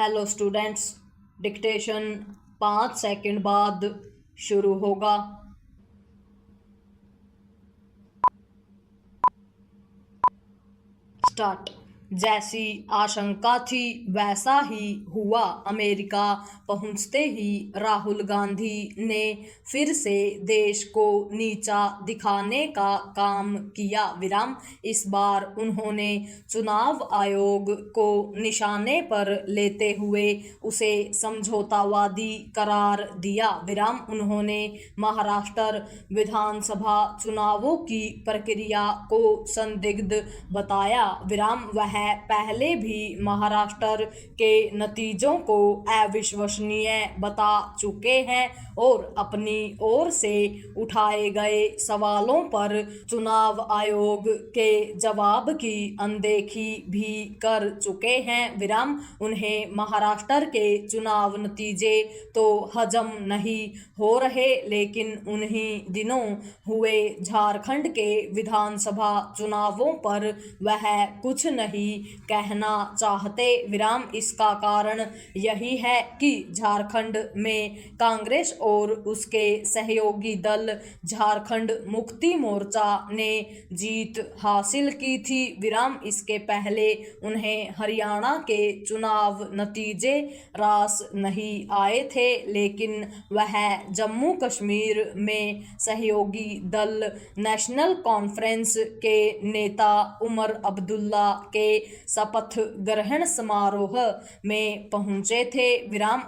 Hello students, dictation 5 second बाद शुरू होगा। स्टार्ट। जैसी आशंका थी वैसा ही हुआ। अमेरिका पहुंचते ही राहुल गांधी ने फिर से देश को नीचा दिखाने का काम किया। इस बार उन्होंने चुनाव आयोग को निशाने पर लेते हुए उसे समझौतावादी करार दिया। उन्होंने महाराष्ट्र विधानसभा चुनावों की प्रक्रिया को संदिग्ध बताया। वह पहले भी महाराष्ट्र के नतीजों को अविश्वसनीय बता चुके हैं और अपनी ओर से उठाए गए सवालों पर चुनाव आयोग के जवाब की अनदेखी भी कर चुके हैं। उन्हें महाराष्ट्र के चुनाव नतीजे तो हजम नहीं हो रहे, लेकिन उन्हीं दिनों हुए झारखंड के विधानसभा चुनावों पर वह कुछ नहीं कहना चाहते। इसका कारण यही है कि झारखंड में कांग्रेस और उसके सहयोगी दल झारखंड मुक्ति मोर्चा ने जीत हासिल की थी। इसके पहले उन्हें हरियाणा के चुनाव नतीजे रास नहीं आए थे, लेकिन वह जम्मू कश्मीर में सहयोगी दल नेशनल कॉन्फ्रेंस के नेता उमर अब्दुल्ला के शपथ ग्रहण समारोह में पहुंचे थे।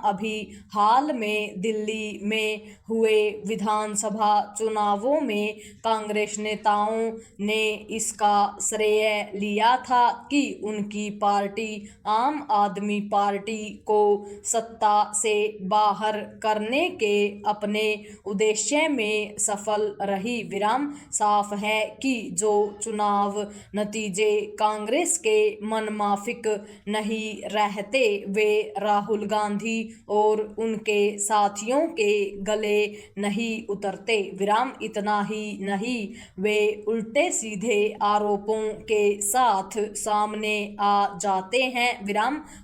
अभी हाल में दिल्ली में हुए विधानसभा चुनावों में कांग्रेस नेताओं ने इसका श्रेय लिया था कि उनकी पार्टी आम आदमी पार्टी को सत्ता से बाहर करने के अपने उद्देश्य में सफल रही। साफ है कि जो चुनाव नतीजे कांग्रेस के मनमाफिक नहीं रहते वे राहुल गांधी और उनके साथियों के गले नहीं उतरते। इतना ही नहीं, वे उल्टे सीधे आरोपों के साथ सामने आ जाते हैं।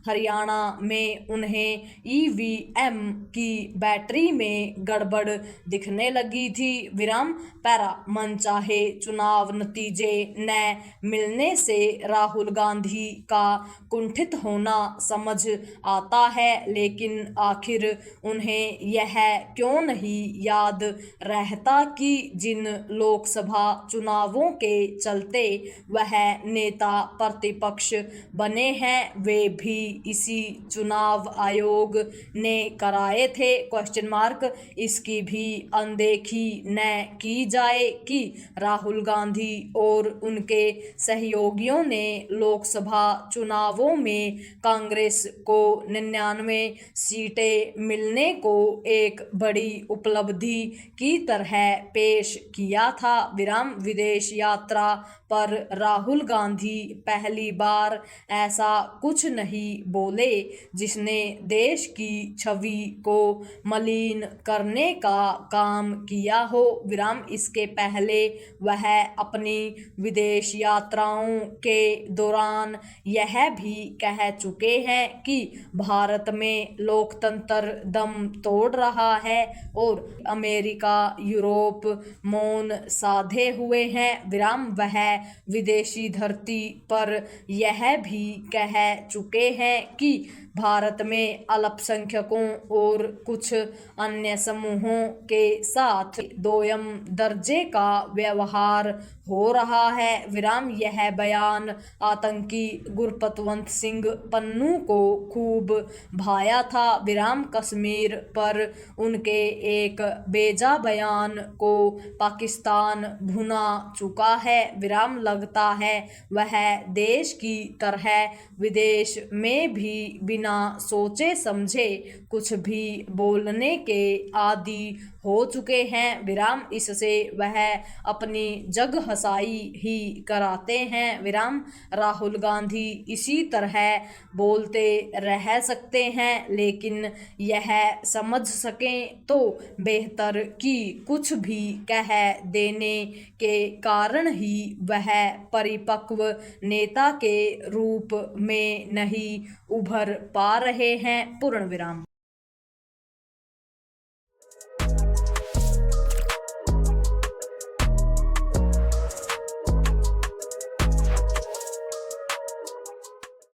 हरियाणा में उन्हें ईवीएम की बैटरी में गड़बड़ दिखने लगी थी। पैरा मनचाहे चुनाव नतीजे न मिलने से राहुल गांधी का कुंठित होना समझ आता है, लेकिन आखिर उन्हें यह क्यों नहीं याद रहता कि जिन लोकसभा चुनावों के चलते वह नेता प्रतिपक्ष बने हैं वे भी इसी चुनाव आयोग ने कराए थे। इसकी भी अनदेखी न की जाए कि राहुल गांधी और उनके सहयोगियों ने लोकसभा चुनावों में कांग्रेस को 99 सीटें मिलने को एक बड़ी उपलब्धि की तरह पेश किया था। विदेश यात्रा पर राहुल गांधी पहली बार ऐसा कुछ नहीं बोले जिसने देश की छवि को मलिन करने का काम किया हो। इसके पहले वह अपनी विदेश यात्राओं के दौरान यह भी कह चुके हैं कि भारत में लोकतंत्र दम तोड़ रहा है और अमेरिका यूरोप मौन साधे हुए हैं। वह विदेशी धरती पर यह भी कह चुके हैं कि भारत में अल्पसंख्यकों और कुछ अन्य समूहों के साथ दोयम दर्जे का व्यवहार हो रहा है। यह बयान आतंकी गुरपतवंत सिंह पन्नू को खूब भाया था। कश्मीर पर उनके एक बेजा बयान को पाकिस्तान भुना चुका है। लगता है वह देश की तरह विदेश में भी बिना सोचे समझे कुछ भी बोलने के आदी हो चुके हैं। इससे वह अपनी जग हसाई ही कराते हैं। राहुल गांधी इसी तरह बोलते रह सकते हैं, लेकिन यह समझ सकें तो बेहतर कि कुछ भी कह देने के कारण ही वह परिपक्व नेता के रूप में नहीं उभर पा रहे हैं। पूर्ण विराम।